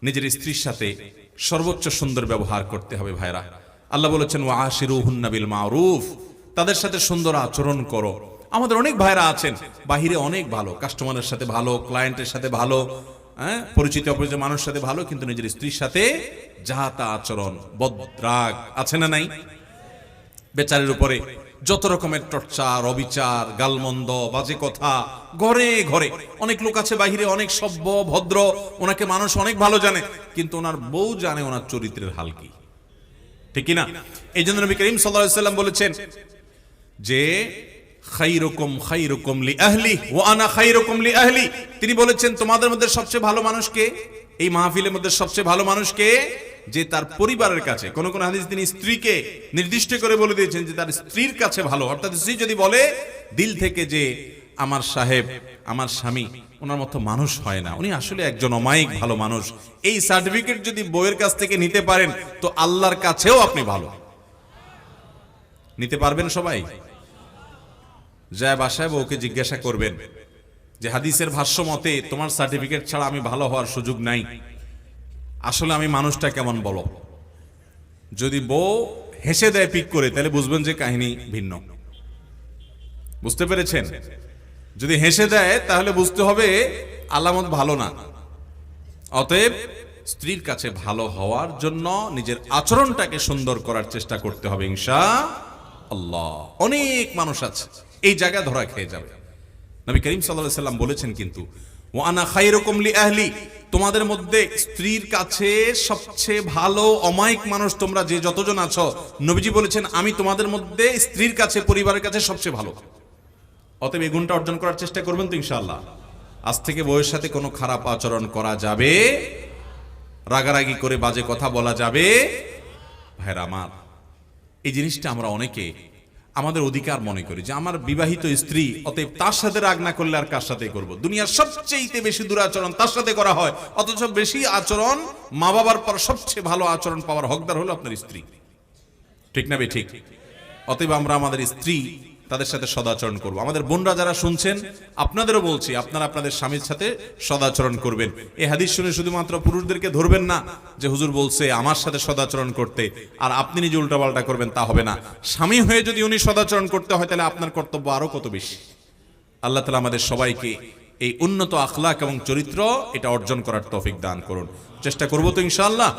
নিজের স্ত্রীর সাথে সর্বোচ্চ সুন্দর ব্যবহার করতে হবে ভাইরা। আল্লাহ বলেছেন ওয়াশিরুহুন্না বিল মারুফ, তাদের সাথে সুন্দর আচরণ করো। আমাদের অনেক ভাইরা আছেন বাহিরে অনেক ভালো, কাস্টমারের সাথে ভালো, ক্লায়েন্টের সাথে ভালো, পরিচিত অপরিচিত মানুষের সাথে ভালো, কিন্তু নিজের স্ত্রীর সাথে যা তা আচরণ, বদরাগ আছে না নাই? বেচারের উপরে যত রকমের টর্চার, অবিচার, গালমন্দ, বাজে কথা, ঘরে ঘরে। অনেক লোক আছে বাহিরে অনেক সভ্য ভদ্র, ওনাকে মানুষ অনেক ভালো জানে, কিন্তু ওনার বউ জানে ওনার চরিত্রের হাল কি, ঠিক কিনা? এই জন্য নবী করিম সাল্লাল্লাহু আলাইহি ওয়াসাল্লাম বলেছেন যে খায়রুকুম খায়রুকুম লি আহলি ওয়া আনা খায়রুকুম লি আহলি। তিনি বলেছেন তোমাদের মধ্যে সবচেয়ে ভালো মানুষ কে? এই মাহফিলের মধ্যে সবচেয়ে ভালো মানুষ কে? যে তার পরিবারের কাছে। কোন কোন হাদিস তিনি স্ত্রীকে নির্দিষ্ট করে বলে দিয়েছেন যে তার স্ত্রীর কাছে ভালো। অর্থাৎ স্ত্রী যদি বলে দিল থেকে যে আমার সাহেব, আমার স্বামী ওনার মতো মানুষ হয় না, উনি আসলে একজন অমায়িক ভালো মানুষ, এই সার্টিফিকেট যদি বউয়ের কাছ থেকে নিতে পারেন তো আল্লাহর কাছেও আপনি ভালো। নিতে পারবেন সবাই? যায় বাসায় বউকে জিজ্ঞাসা করবেন যে হাদিসের ভাষ্য মতে তোমার সার্টিফিকেট ছাড়া আমি ভালো হওয়ার সুযোগ নাই, আসলে আমি মানুষটা কেমন বলো। যদি বউ হেসে দেয় পিক করে, তাহলে বুঝবেন যে কাহিনী ভিন্ন। বুঝতে পেরেছেন? যদি হেসে দেয় তাহলে বুঝতে হবে আলামত ভালো না। অতএব স্ত্রীর কাছে ভালো হওয়ার জন্য নিজের আচরণটাকে সুন্দর করার চেষ্টা করতে হবে ইনশাআল্লাহ। অনেক মানুষ আছে এই জায়গায় ধরা খেয়ে যাবে। নবী করিম সাল্লাল্লাহু আলাইহি ওয়াসাল্লাম বলেছেন কিন্তু ওয়া আনা খায়রুকুম লি আহলি, তোমাদের মধ্যে স্ত্রীর কাছে সবচেয়ে ভালো অমায়িক মানুষ তোমরা যে যতজন আছো, নবীজি বলেছেন আমি তোমাদের মধ্যে স্ত্রীর কাছে, পরিবারের কাছে সবচেয়ে ভালো। অতএব এই গুণটা অর্জন করার চেষ্টা করবেন তো ইনশাআল্লাহ। আজ থেকে বউয়ের সাথে কোনো খারাপ আচরণ করা যাবে, রাগারাগি করে বাজে কথা বলা যাবে ভাইরা আমার। এই জিনিসটা আমরা অনেকে আমাদের অধিকার মনে করি যে আমার বিবাহিত স্ত্রী, অতএব তার সাথে রাগ না করলে আর কার সাথে করব। দুনিয়ার সবচেয়ে বেশি দুরাচরণ তার সাথে করা হয়, অথচ বেশি আচরণ মা বাবার পর সবচেয়ে ভালো আচরণ পাওয়ার হকদার হলো আপনার স্ত্রী, ঠিক না বে ঠিক? অতএব আমরা আমাদের স্ত্রী তাদের সাথে সদাচরণ করব। আমাদের বোনরা যারা শুনছেন আপনাদেরও বলছি, আপনারা আপনাদের স্বামীর সাথে সদাচরণ করবেন। এই হাদিস শুনে শুধুমাত্র পুরুষদেরকে ধরবেন না যে হুজুর বলছে আমার সাথে সদাচরণ করতে, আর আপনি নিজে উল্টাপাল্টা করবেন, তা হবে না। স্বামী হয়ে যদি উনি সদাচরণ করতে হয় তাহলে আপনার কর্তব্য আরো কত বেশি। আল্লাহ তাআলা আমাদের সবাইকে এই উন্নত আখলাক এবং চরিত্র এটা অর্জন করার তৌফিক দান করুন। চেষ্টা করব তো ইনশাআল্লাহ।